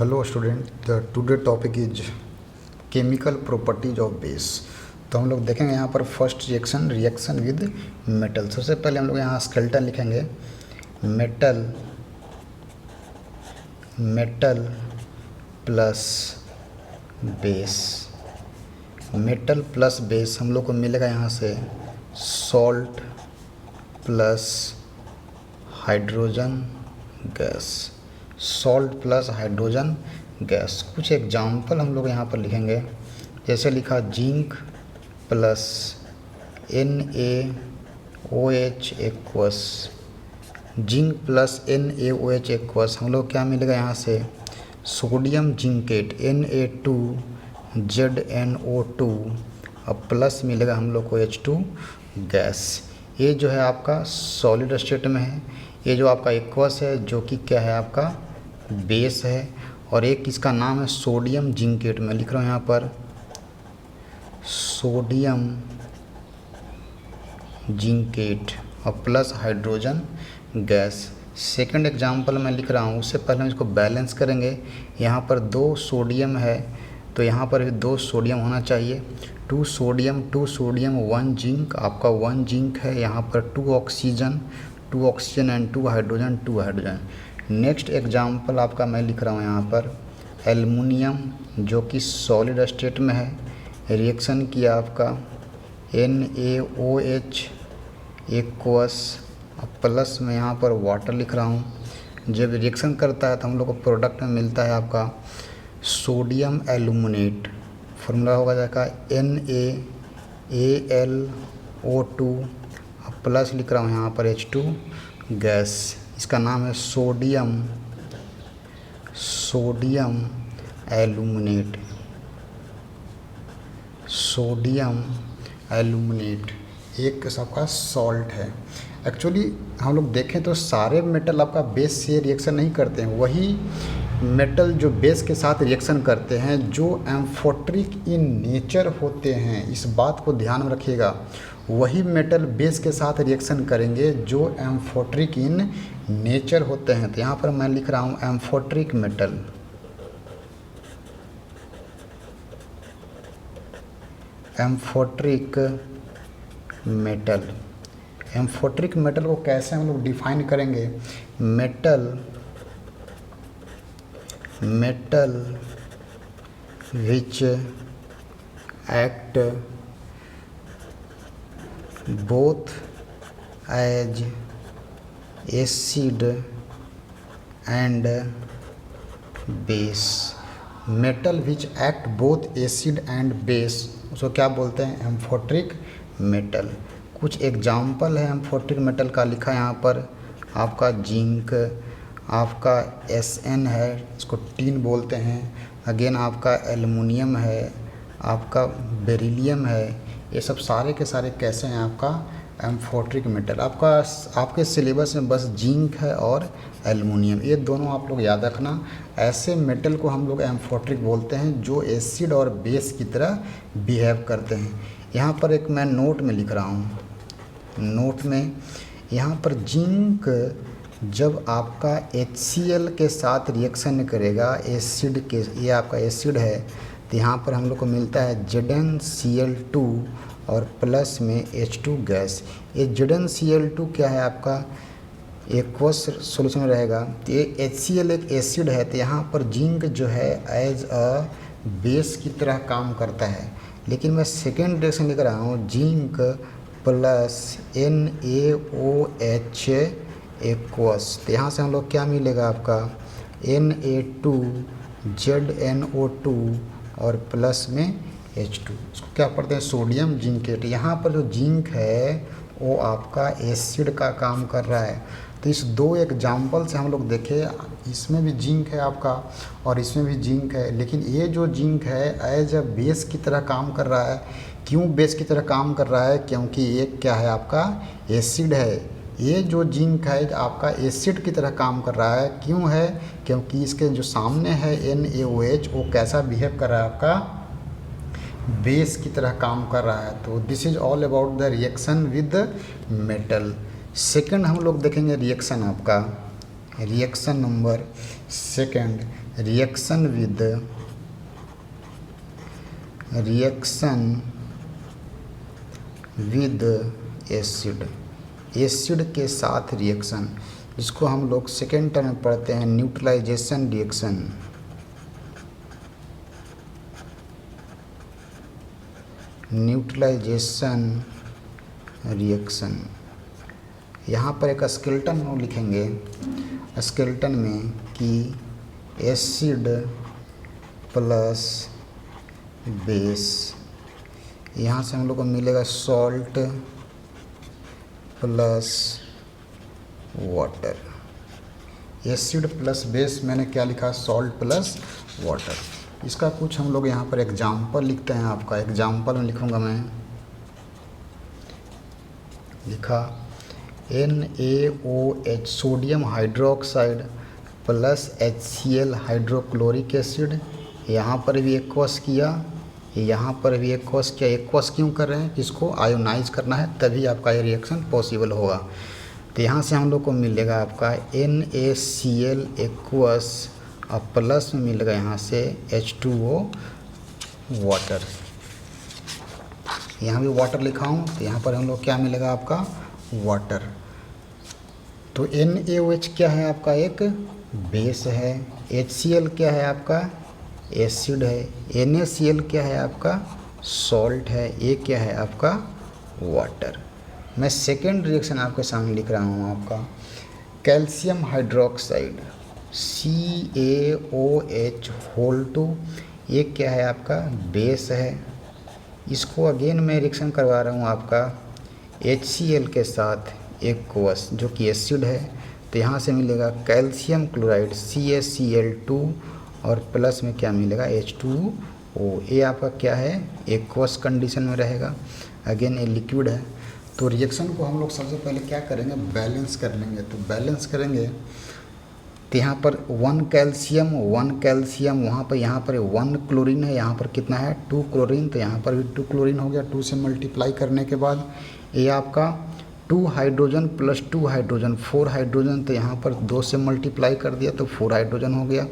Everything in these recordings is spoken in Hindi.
Hello student, the today topic is chemical properties of base. तो हम लोग देखेंगे यहाँ पर फर्स्ट रिएक्शन विद मेटल। सबसे पहले हम लोग यहाँ स्केलेटन लिखेंगे। Metal plus base. Metal plus base हम लोग को मिलेगा यहाँ से salt plus hydrogen gas. Salt plus hydrogen gas. कुछ एग्जाम्पल हम लोग यहाँ पर लिखेंगे। जैसे लिखा zinc plus NaOH aqueous. Zinc plus NaOH aqueous हम लोग क्या मिलेगा यहाँ से सोडियम जिंकेट Na2ZnO2 और प्लस मिलेगा हम लोग को H2 गैस। ये जो है आपका सॉलिड स्टेट में है। ये जो आपका एक्वस है जो कि क्या है आपका बेस है, और एक इसका नाम है सोडियम जिंकेट। मैं लिख रहा हूँ यहाँ पर सोडियम जिंकेट और plus hydrogen gas. Second example मैं लिख रहा हूँ, उससे पहले हम इसको बैलेंस करेंगे। यहाँ पर 2 सोडियम है तो यहाँ पर भी 2 सोडियम होना चाहिए। 2 सोडियम 1 जिंक। आपका 1 जिंक है। यहाँ पर 2 oxygen and 2 hydrogen. Next example आपका मैं लिख रहा हूँ यहाँ पर एल्युमिनियम जो कि सॉलिड स्टेट में है। रिएक्शन किया आपका NaOH एक्वस प्लस में यहाँ पर वाटर लिख रहा हूँ। जब रिएक्शन करता है तो हम लोग को प्रोडक्ट में मिलता है आपका सोडियम एल्यूमिनेट। फॉर्मूला होगा जाएगा NaAlO2 प्लस लिख रहा हूँ यहाँ पर H2 गैस। इसका नाम है सोडियम एल्यूमिनेट। एक सबका सॉल्ट है। एक्चुअली हम लोग देखें तो सारे मेटल आपका बेस से रिएक्शन नहीं करते हैं। वही मेटल जो बेस के साथ रिएक्शन करते हैं जो एम्फोट्रिक इन नेचर होते हैं, इस बात को ध्यान में रखिएगा। वही मेटल बेस के साथ रिएक्शन करेंगे जो एम्फोट्रिक इन नेचर होते हैं। तो यहाँ पर मैं लिख रहा हूँ एम्फोट्रिक मेटल। एम्फोट्रिक मेटल को कैसे हम लोग डिफाइन करेंगे? Metal which act both as acid and base। Metal which act both acid and base, उसको क्या बोलते हैं? Amphoteric metal. कुछ एग्जाम्पल है एम्फोट्रिक मेटल का लिखा यहाँ पर। आपका जिंक, आपका Sn है, इसको टीन बोलते हैं। अगेन आपका एल्युमिनियम है, आपका बेरिलियम है। ये सब सारे के सारे कैसे हैं आपका एम्फोट्रिक मेटल। आपके सिलेबस में बस जिंक है और एल्युमिनियम, ये दोनों आप लोग याद रखना। ऐसे मेटल को हम लोग एम्फोट्रिक बोलते हैं जो एसिड और बेस की तरह बिहेव करते हैं। यहाँ पर एक मैं नोट में लिख रहा हूँ। नोट में यहाँ पर जिंक जब आपका HCl के साथ रिएक्शन करेगा एसिड के, ये आपका एसिड है, तो यहाँ पर हम लोग को मिलता है ZnCl2 और प्लस में H2 गैस। ये ZnCl2 क्या है आपका एक्वस सॉल्यूशन में रहेगा। तो ये HCl एक एसिड है, तो यहाँ पर जिंक जो है एज अ बेस की तरह काम करता है। लेकिन मैं सेकेंड रिएक्शन लिख रहा हूँ जिंक प्लस NaOH एक्वस। तो यहाँ से हम लोग क्या मिलेगा आपका Na2ZnO2 और प्लस में H2। इसको क्या पढ़ते हैं? Sodium zincate. यहाँ पर जो जिंक है वो आपका एसिड का काम कर रहा है। तो इस 2 एग्जाम्पल से हम लोग देखें, इसमें भी जिंक है आपका और इसमें भी जिंक है, लेकिन ये जो जिंक है एज अ बेस की तरह काम कर रहा है। क्यों बेस की तरह काम कर रहा है? क्योंकि ये क्या है आपका एसिड है। ये जो जिंक है आपका एसिड की तरह काम कर रहा है। क्यों है? क्योंकि इसके जो सामने है NaOH वो कैसा बिहेव कर रहा है? आपका बेस की तरह काम कर रहा है। तो this is all about the reaction with metal. Second हम लोग देखेंगे रिएक्शन आपका reaction number second, reaction with acid, acid के साथ रिएक्शन, इसको हम लोग सेकेंड टर्म में पढ़ते हैं न्यूट्रलाइजेशन रिएक्शन। न्यूट्रलाइजेशन रिएक्शन, यहाँ पर एक स्केलेटन लिखेंगे, स्केलेटन में कि एसिड प्लस बेस, यहाँ से हम लोग को मिलेगा salt plus water. Acid plus base मैंने क्या लिखा, सॉल्ट प्लस वाटर। इसका कुछ हम लोग यहाँ पर एग्जाम्पल लिखते हैं। आपका एग्जाम्पल में लिखूँगा मैं, लिखा NaOH sodium hydroxide plus HCl hydrochloric acid. यहाँ पर भी एक्वस किया, यहाँ पर भी एक्वस किया। एक्वस क्यों कर रहे हैं, इसको आयोनाइज करना है, तभी आपका ये रिएक्शन पॉसिबल होगा। तो यहाँ से हम लोग को मिलेगा आपका NaCl एक्वस और प्लस में मिलेगा यहाँ से H2O वाटर। यहाँ भी वाटर लिखा हूँ, तो यहाँ पर हम लोग क्या मिलेगा आपका वाटर। तो NaOH क्या है आपका, एक बेस है। HCl क्या है आपका, एसिड है। NaCl क्या है आपका, सॉल्ट है। ये क्या है आपका वाटर। मैं सेकेंड रिएक्शन आपके सामने लिख रहा हूँ आपका कैल्शियम हाइड्रोक्साइड CaOH2, ये क्या है आपका बेस है। इसको अगेन मैं रिएक्शन करवा रहा हूँ आपका HCl के साथ एक्वस जो कि एसिड है। तो यहाँ से मिलेगा कैल्शियम क्लोराइड CaCl2 और प्लस में क्या मिलेगा H2O। ये आपका क्या है, एक्वस कंडीशन में रहेगा। अगेन ये लिक्विड है। तो रिएक्शन को हम लोग सबसे पहले क्या करेंगे, बैलेंस कर लेंगे। तो बैलेंस करेंगे तो यहाँ पर 1 कैल्शियम वहाँ पर, यहाँ पर 1 क्लोरीन है, यहाँ पर कितना है 2 क्लोरीन। तो यहाँ पर भी 2 क्लोरीन हो गया। 2 से मल्टीप्लाई करने के बाद ये आपका 2 हाइड्रोजन प्लस 2 हाइड्रोजन 4 हाइड्रोजन। तो यहाँ पर 2 से मल्टीप्लाई कर दिया तो 4 हाइड्रोजन हो गया।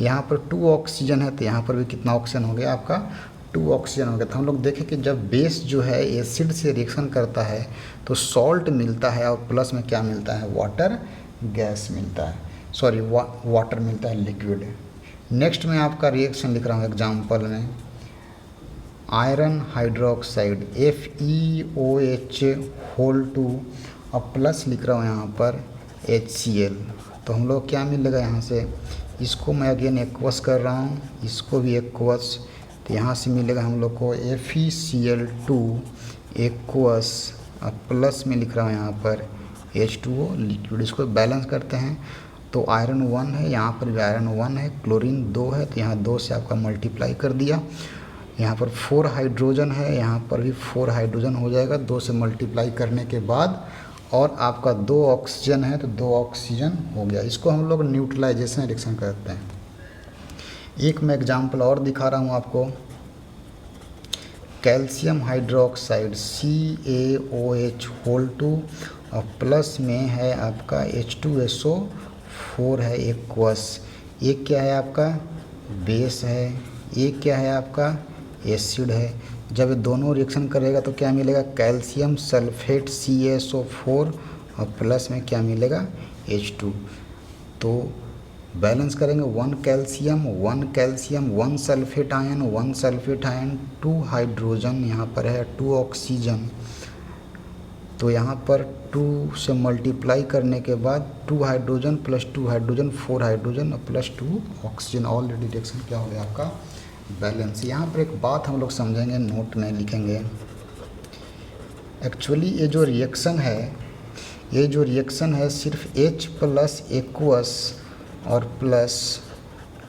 यहाँ पर 2 ऑक्सीजन है, तो यहाँ पर भी कितना ऑक्सीजन हो गया आपका 2 ऑक्सीजन हो गया। तो हम लोग देखें कि जब बेस जो है एसिड से रिएक्शन करता है तो सॉल्ट मिलता है और प्लस में क्या मिलता है, वाटर गैस मिलता है, सॉरी वाटर मिलता है, लिक्विड। नेक्स्ट में आपका रिएक्शन लिख रहा हूँ एग्जाम्पल में, आयरन हाइड्रोक्साइड FeOH2 और प्लस लिख रहा हूँ यहाँ पर HCl। तो हम लोग क्या मिलेगा यहाँ से, इसको मैं अगेन एक्वस कर रहा हूँ, इसको भी एक्वस। तो यहाँ से मिलेगा हम लोग को FeCl2 एक्वस और प्लस में लिख रहा हूँ यहाँ पर H2O लिक्विड। इसको बैलेंस करते हैं तो आयरन 1 है, यहाँ पर भी आयरन 1 है, क्लोरीन 2 है, तो यहाँ 2 से आपका मल्टीप्लाई कर दिया। यहाँ पर 4 हाइड्रोजन है, यहाँ पर भी 4 हाइड्रोजन हो जाएगा 2 से मल्टीप्लाई करने के बाद। और आपका 2 ऑक्सीजन है तो 2 ऑक्सीजन हो गया। इसको हम लोग न्यूट्रलाइजेशन रिएक्शन कहते हैं। एक मैं एग्जाम्पल और दिखा रहा हूँ आपको, कैल्शियम हाइड्रोक्साइड CaOH2 और प्लस में है आपका H2SO4 है एक्वस। ये क्या है आपका बेस है, ये क्या है आपका एसिड है। जब ये दोनों रिएक्शन करेगा तो क्या मिलेगा, कैल्शियम सल्फेट CaSO4 और प्लस में क्या मिलेगा H2। तो बैलेंस करेंगे 1 कैल्शियम 1 सल्फेट आयन 2 हाइड्रोजन, यहाँ पर है 2 ऑक्सीजन। तो यहाँ पर 2 से मल्टीप्लाई करने के बाद 2 हाइड्रोजन प्लस 2 हाइड्रोजन 4 हाइड्रोजन और प्लस 2 ऑक्सीजन। ऑलरेडी रिएक्शन क्या हो गया आपका बैलेंस। यहाँ पर एक बात हम लोग समझेंगे, नोट में लिखेंगे। एक्चुअली ये जो रिएक्शन है सिर्फ H प्लस एक्वस और प्लस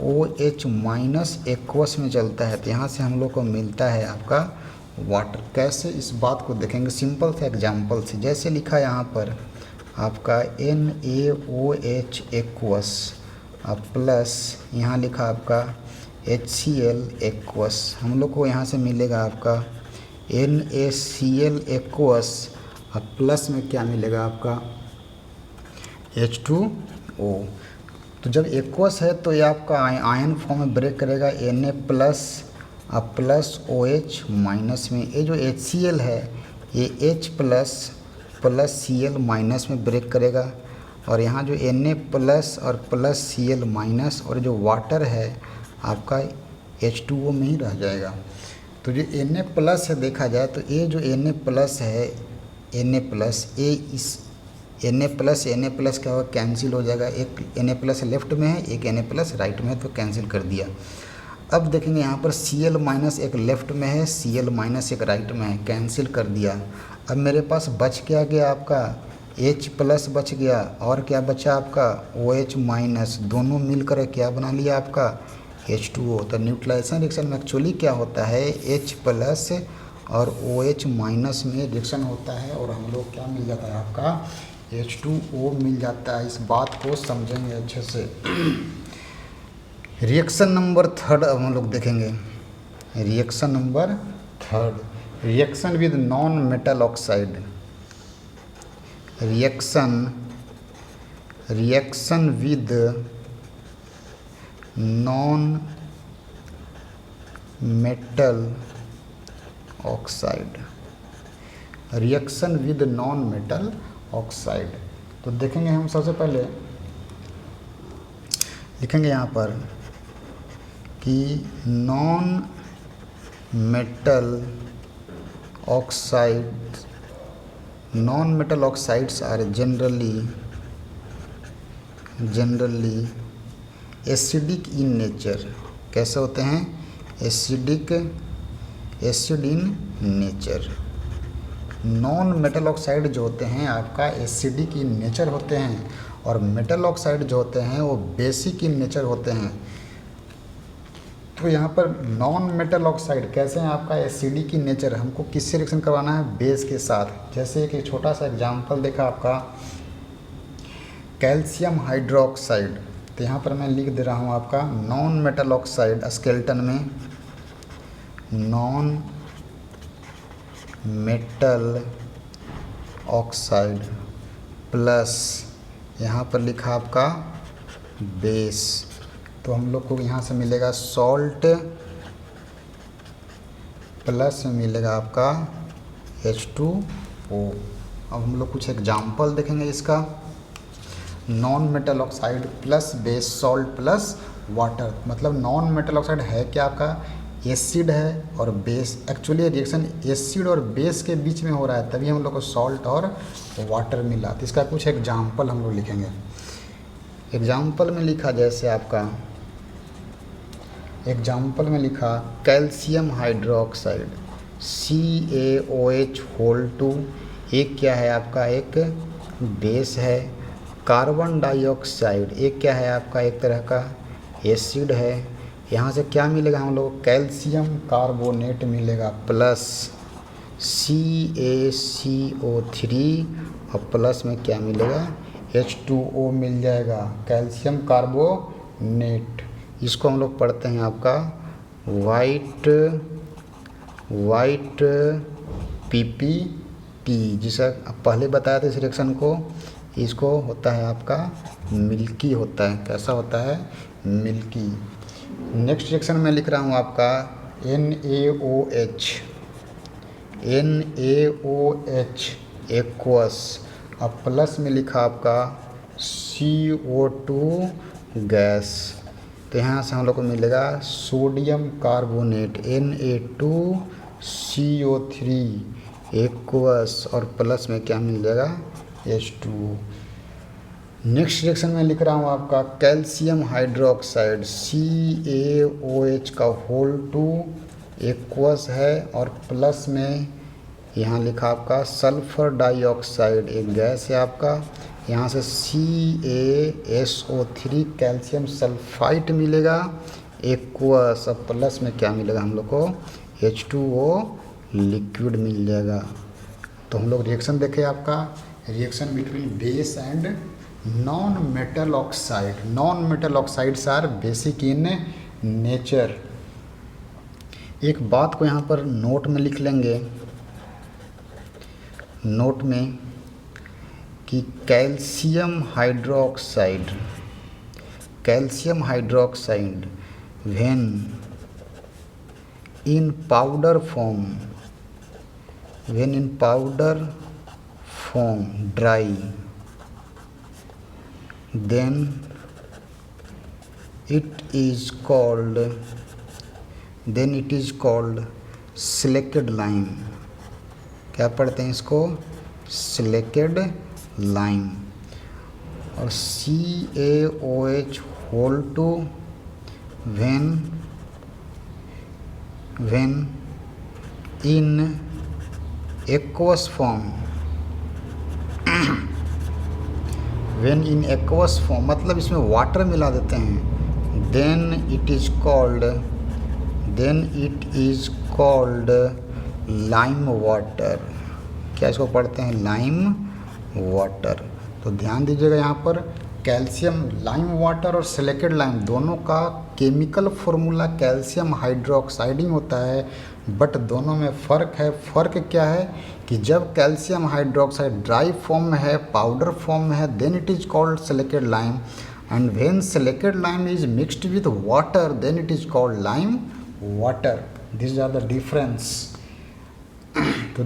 OH माइनस एक्वस में चलता है। तो यहाँ से हम लोग को मिलता है आपका वाटर। कैसे, इस बात को देखेंगे सिंपल से एग्जाम्पल से। जैसे लिखा यहाँ पर आपका NaOH एक्वस और प्लस यहाँ लिखा आपका HCl एक्वस। हम लोग को यहाँ से मिलेगा आपका NaCl एक्वस और प्लस में क्या मिलेगा आपका H2O। तो जब एक्वस है तो ये आपका आयन फॉर्म में ब्रेक करेगा Na plus plus OH minus में। ये जो HCl है ये H plus plus Cl minus में ब्रेक करेगा, और यहाँ जो Na प्लस और प्लस Cl माइनस और जो वाटर है आपका H2O में ही रह जाएगा। तो जो Na प्लस है देखा जाए तो ये जो Na प्लस है, Na प्लस ये इस Na प्लस क्या होगा, कैंसिल हो जाएगा। एक Na प्लस लेफ्ट में है, एक Na प्लस राइट में है, तो कैंसिल कर दिया। अब देखेंगे यहाँ पर Cl माइनस एक लेफ्ट में है, Cl माइनस एक राइट में है, कैंसिल कर दिया। अब मेरे पास बच क्या गया आपका H प्लस बच गया, और क्या बचा आपका OH माइनस, दोनों मिलकर क्या बना लिया आपका H2O। तो न्यूट्रलाइजेशन रिएक्शन में एक्चुअली क्या होता है, H प्लस और OH माइनस में रिएक्शन होता है, और हम लोग क्या मिल जाता है आपका H2O मिल जाता है। इस बात को समझेंगे अच्छे से। रिएक्शन नंबर थर्ड अब हम लोग देखेंगे। Reaction number third, reaction with non metal oxide. Reaction with non metal oxide. Reaction with non metal oxide. तो देखेंगे हम सबसे पहले लिखेंगे यहाँ पर कि non metal oxides are generally acidic in nature. कैसे होते हैं, acid in nature. Non metal oxide जो होते हैं आपका एसिडिक इन नेचर होते हैं, और मेटल ऑक्साइड जो होते हैं वो बेसिक इन नेचर होते हैं। तो यहाँ पर नॉन मेटल ऑक्साइड कैसे हैं आपका एसिडिक इन नेचर, हमको किससे रिएक्शन करवाना है, बेस के साथ। जैसे कि छोटा सा एग्जांपल देखा आपका कैल्शियम हाइड्रोक्साइड। तो यहाँ पर मैं लिख दे रहा हूँ आपका नॉन मेटल ऑक्साइड स्केलेटन में नॉन मेटल ऑक्साइड प्लस यहाँ पर लिखा आपका बेस। तो हम लोग को यहाँ से मिलेगा सॉल्ट प्लस में मिलेगा आपका H2O। अब हम लोग कुछ एग्जाम्पल देखेंगे इसका। Non metal oxide plus base salt plus water, मतलब नॉन मेटल ऑक्साइड है क्या आपका एसिड है और बेस। एक्चुअली रिएक्शन एसिड और बेस के बीच में हो रहा है, तभी हम लोग को सॉल्ट और वाटर मिला। तो इसका कुछ एग्जाम्पल हम लोग लिखेंगे। एग्जाम्पल में लिखा जैसे आपका एग्जाम्पल में लिखा कैल्शियम हाइड्रोक्साइड CaOH2। एक क्या है आपका एक बेस है। कार्बन डाइऑक्साइड एक क्या है आपका एक तरह का एसिड है। यहाँ से क्या मिलेगा हम लोग कैल्शियम कार्बोनेट मिलेगा प्लस CaCO3 और प्लस में क्या मिलेगा H2O मिल जाएगा कैल्शियम कार्बोनेट। इसको हम लोग पढ़ते हैं आपका वाइट PPP, जिसे पहले बताया था इस रिएक्शन को। इसको होता है आपका मिल्की होता है। कैसा होता है मिल्की। नेक्स्ट रिएक्शन में लिख रहा हूँ आपका NaOH एक्वस। अब प्लस में लिखा आपका CO2 गैस। तो यहाँ से हम लोग को मिलेगा सोडियम कार्बोनेट Na2CO3 एक्वस, और प्लस में क्या मिल जाएगा H2O। नेक्स्ट रिएक्शन में लिख रहा हूँ आपका कैल्शियम हाइड्रोक्साइड CaOH2 एक्वस है, और प्लस में यहाँ लिखा आपका सल्फर डाइऑक्साइड एक गैस है आपका। यहाँ से CaSO3 कैल्शियम सल्फाइड मिलेगा एक्वस, और प्लस में क्या मिलेगा हम लोग को H2O लिक्विड मिल जाएगा। तो हम लोग रिएक्शन देखें आपका reaction between base and non metal oxide. Non metal oxides are basic in nature. एक बात को यहाँ पर नोट में लिख लेंगे, नोट में कि calcium calcium hydroxide when in powder form, when in powder form dry, then it is called slaked lime. क्या पढ़ते हैं इसको? Slaked lime. और CaOH whole two when in aqueous form, when in aqueous form मतलब इसमें वाटर मिला देते हैं, then it is called lime water। क्या इसको पढ़ते हैं? Lime water. तो ध्यान दीजिएगा यहाँ पर कैल्शियम लाइम वाटर और सिलेक्टेड लाइम दोनों का केमिकल फॉर्मूला कैल्शियम हाइड्रोक्साइडिंग होता है, बट दोनों में फ़र्क है। फ़र्क क्या है कि जब कैल्शियम हाइड्रोक्साइड ड्राई फॉर्म में है, पाउडर फॉर्म में है, then it is called slaked lime, and when slaked lime is mixed with water then it is called lime water. This are the difference. तो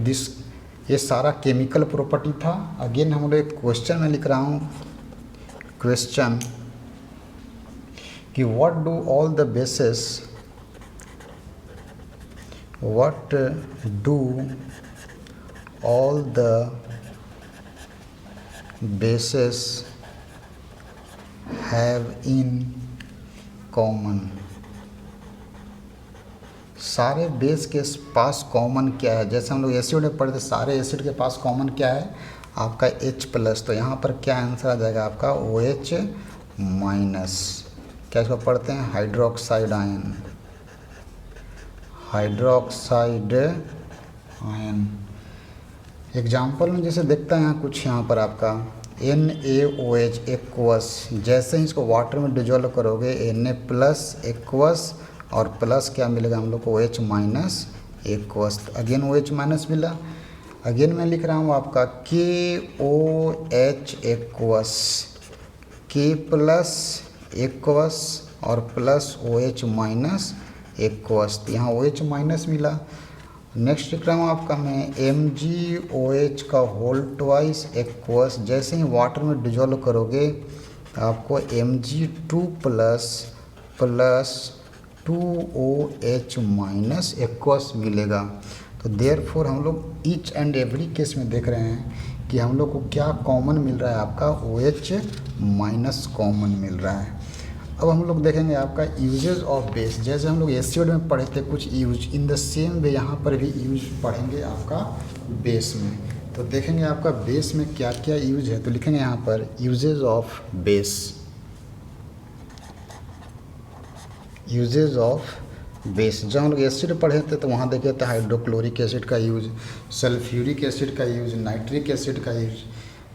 ये सारा केमिकल प्रॉपर्टी था। अगेन हम लोग एक क्वेश्चन में लिख रहा हूँ, क्वेश्चन कि what do all the bases have in common। सारे बेस के पास कॉमन क्या है? जैसे हम लोग एसिड में पढ़ते, सारे एसिड के पास कॉमन क्या है? आपका H+। तो यहाँ पर क्या आंसर आ जाएगा आपका? OH-। क्या इसको पढ़ते हैं? Hydroxide ion. एग्जाम्पल में जैसे देखता है यहाँ कुछ, यहाँ पर आपका NaOH एक्वस, जैसे ही इसको वाटर में डिजोल्व करोगे Na+ एक्वस और प्लस क्या मिलेगा हम लोग को? OH- aqueous. अगेन OH- मिला। अगेन मैं लिख रहा हूँ आपका KOH एक्वस, K+ एक्वस और प्लस OH- एक्वस। यहाँ OH- मिला। नेक्स्ट लिख रहा हूँ आपका मैं MgOH का होल ट्वाइस एक्वस, जैसे ही वाटर में डिजोल्व करोगे आपको Mg2 प्लस 2OH- एक्वस मिलेगा। तो देयरफॉर हम लोग ईच एंड एवरी केस में देख रहे हैं कि हम लोग को क्या कॉमन मिल रहा है? आपका OH- कॉमन मिल रहा है। अब हम लोग देखेंगे आपका यूजेज ऑफ बेस। जैसे हम लोग एसिड में पढ़े थे कुछ use, in the same way यहाँ पर भी यूज पढ़ेंगे आपका बेस में। तो देखेंगे आपका बेस में क्या क्या यूज है। तो लिखेंगे यहाँ पर uses of base. Uses of base, जब हम लोग एसिड पढ़े थे तो वहाँ देखे थे हाइड्रोक्लोरिक एसिड का यूज, सल्फ्यूरिक एसिड का यूज, नाइट्रिक एसिड का यूज।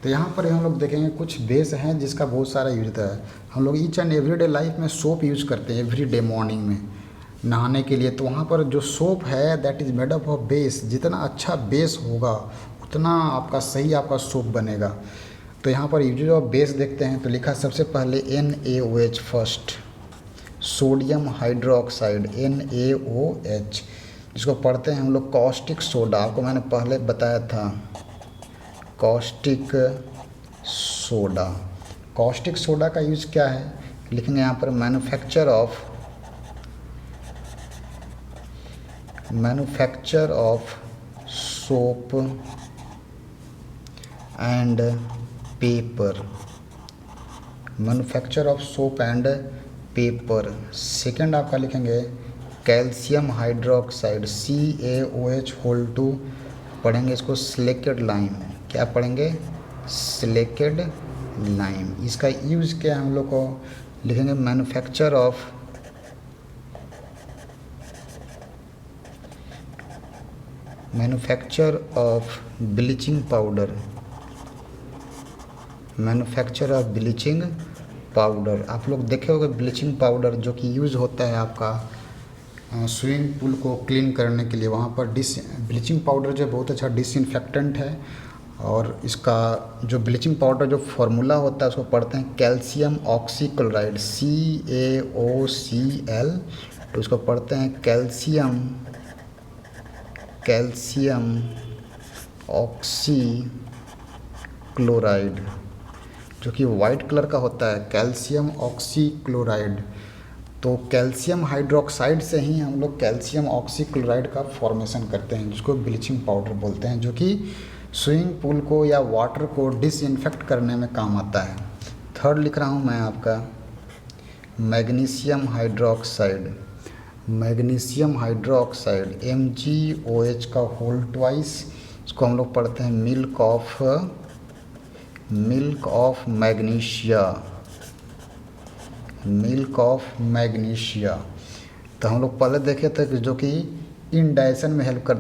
तो यहाँ पर हम लोग देखेंगे कुछ बेस हैं जिसका बहुत सारा यूज होता है। हम लोग ईच एंड एवरीडे लाइफ में सोप यूज करते हैं एवरीडे मॉर्निंग में नहाने के लिए। तो वहाँ पर जो सोप है that is made up of base. जितना अच्छा बेस होगा उतना आपका सही आपका सोप बनेगा। तो यहाँ पर यूजेज ऑफ बेस देखते हैं। तो लिखा सबसे पहले NaOH first, sodium hydroxide NaOH, जिसको पढ़ते हैं हम लोग कॉस्टिक सोडा। आपको मैंने पहले बताया था कॉस्टिक सोडा। कॉस्टिक सोडा का यूज़ क्या है? लिखेंगे यहाँ पर manufacture of soap and paper. Manufacture of soap and paper. Second आपका लिखेंगे calcium hydroxide CaOH whole two, पढ़ेंगे इसको सिलेक्टेड लाइम। क्या पढ़ेंगे? Selected lime. इसका यूज़ क्या हम लोग को लिखेंगे? Manufacture of bleaching powder. Manufacture of bleaching powder. आप लोग देखे होंगे ब्लीचिंग पाउडर जो कि यूज़ होता है आपका स्विमिंग पूल को क्लीन करने के लिए। वहाँ पर ब्लीचिंग पाउडर जो बहुत अच्छा डिसइंफेक्टेंट है और इसका जो ब्लीचिंग पाउडर जो फार्मूला होता है उसको पढ़ते हैं कैल्शियम ऑक्सीक्लोराइड, CaOCl। तो इसको पढ़ते हैं कैल्शियम ऑक्सीक्लोराइड, जो कि वाइट कलर का होता है, कैल्शियम ऑक्सीक्लोराइड। तो कैल्शियम हाइड्रोक्साइड से ही हम लोग कैल्शियम ऑक्सीक्लोराइड का फॉर्मेशन करते हैं, जिसको ब्लीचिंग पाउडर बोलते हैं, जो कि स्विमिंग पूल को या वाटर को डिसइंफेक्ट करने में काम आता है। थर्ड लिख रहा हूँ मैं आपका magnesium hydroxide, magnesium hydroxide MgOH का होल ट्वाइस। इसको हम लोग पढ़ते हैं मिल्क ऑफ मैग्नीशिया। तो हम लोग पहले देखे थे कि जो कि इंडाइजेशन में हेल्प करता